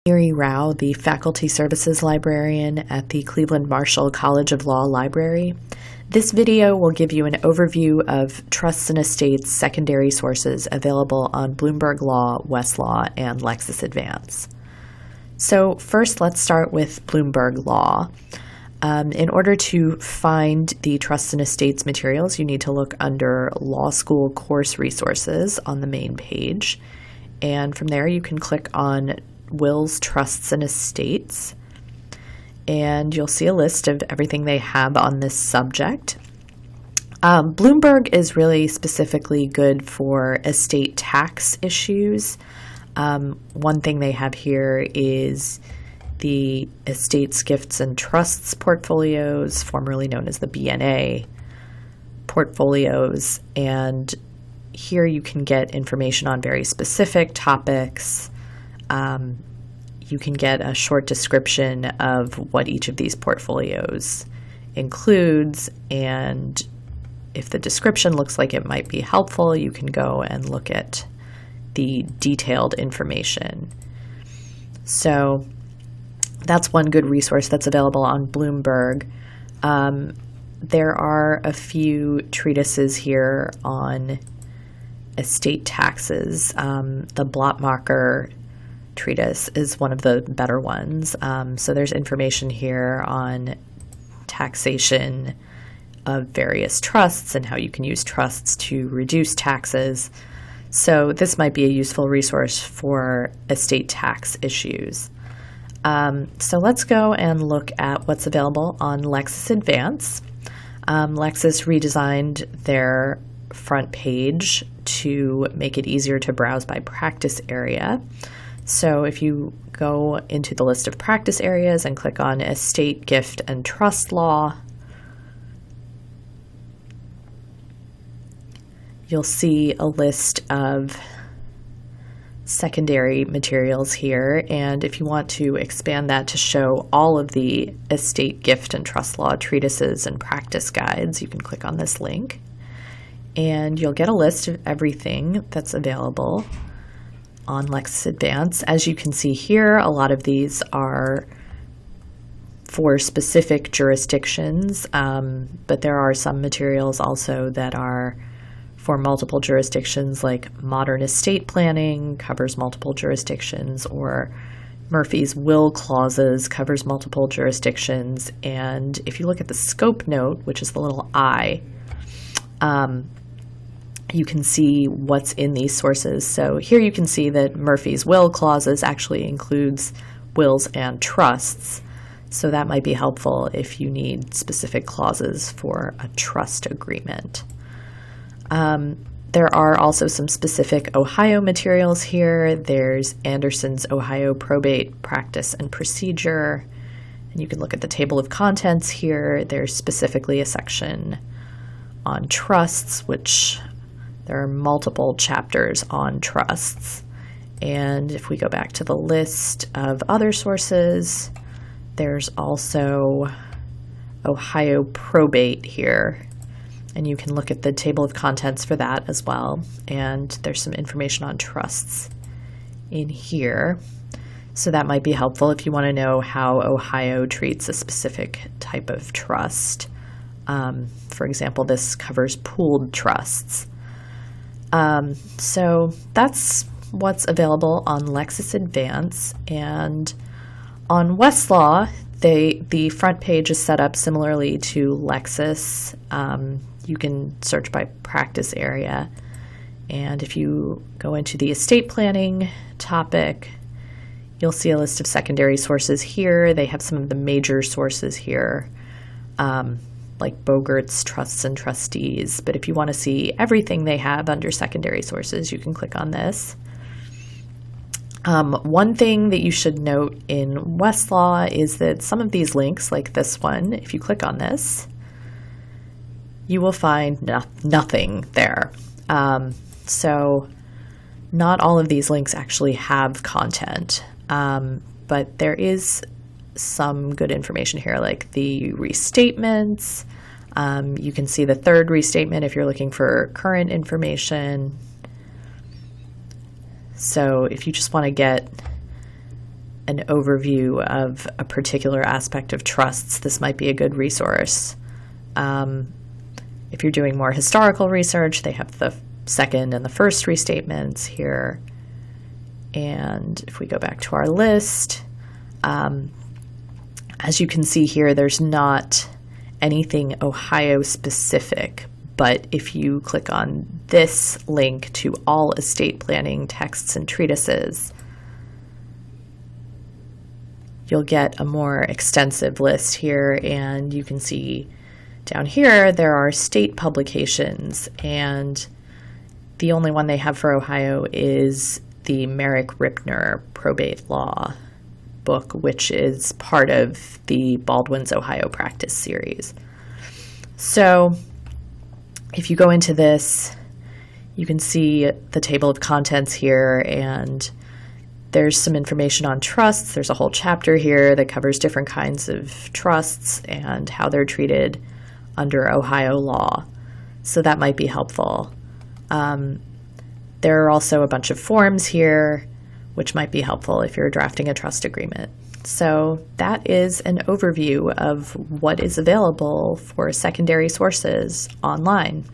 Miri Rao, the Faculty Services Librarian at the Cleveland Marshall College of Law Library. This video will give you an overview of trusts and estates secondary sources available on Bloomberg Law, Westlaw, and Lexis Advance. So first, let's start with Bloomberg Law. In order to find the trusts and estates materials, you need to look under Law School Course Resources on the main page. And from there, you can click on Wills, Trusts, and Estates. And you'll see a list of everything they have on this subject. Bloomberg is really specifically good for estate tax issues. One thing they have here is the Estates, Gifts, and Trusts portfolios, formerly known as the BNA portfolios. And here you can get information on very specific topics. You can get a short description of what each of these portfolios includes, and if the description looks like it might be helpful, you can go and look at the detailed information. So that's one good resource that's available on Bloomberg. There are a few treatises here on estate taxes. The Blottmacher treatise is one of the better ones. So there's information here on taxation of various trusts and how you can use trusts to reduce taxes. So this might be a useful resource for estate tax issues. So let's go and look at what's available on Lexis Advance. Lexis redesigned their front page to make it easier to browse by practice area. So if you go into the list of practice areas and click on Estate, Gift, and Trust Law, you'll see a list of secondary materials here. And if you want to expand that to show all of the estate, gift, and trust law treatises and practice guides, you can click on this link. And you'll get a list of everything that's available on Lexis Advance. As you can see here, a lot of these are for specific jurisdictions, but there are some materials also that are for multiple jurisdictions, like modern estate planning covers multiple jurisdictions, or Murphy's will clauses covers multiple jurisdictions. And if you look at the scope note, which is the little I, you can see what's in these sources. So here you can see that Murphy's will clauses actually includes wills and trusts. So that might be helpful if you need specific clauses for a trust agreement. There are also some specific Ohio materials here. There's Anderson's Ohio Probate Practice and Procedure. And you can look at the table of contents here. There's specifically a section on trusts, which there are multiple chapters on trusts. And if we go back to the list of other sources, there's also Ohio Probate here. And you can look at the table of contents for that as well. And there's some information on trusts in here. So that might be helpful if you want to know how Ohio treats a specific type of trust. For example, this covers pooled trusts. So that's what's available on Lexis Advance. And on Westlaw, the front page is set up similarly to Lexis. You can search by practice area. And if you go into the estate planning topic, you'll see a list of secondary sources here. They have some of the major sources here, like Bogart's Trusts and Trustees. But if you want to see everything they have under secondary sources, you can click on this. One thing that you should note in Westlaw is that some of these links, like this one, if you click on this, you will find nothing there. So not all of these links actually have content, but there is some good information here, like the restatements. You can see the third restatement if you're looking for current information. So if you just want to get an overview of a particular aspect of trusts, this might be a good resource. If you're doing more historical research, they have the second and the first restatements here. And if we go back to our list, as you can see here, there's not anything Ohio specific, but if you click on this link to all estate planning texts and treatises, you'll get a more extensive list here, and you can see down here there are state publications, and the only one they have for Ohio is the Merrick Ripner Probate Law book, which is part of the Baldwin's Ohio Practice series. So if you go into this, you can see the table of contents here, and there's some information on trusts. There's a whole chapter here that covers different kinds of trusts and how they're treated under Ohio law. So that might be helpful. There are also a bunch of forms here, which might be helpful if you're drafting a trust agreement. So that is an overview of what is available for secondary sources online.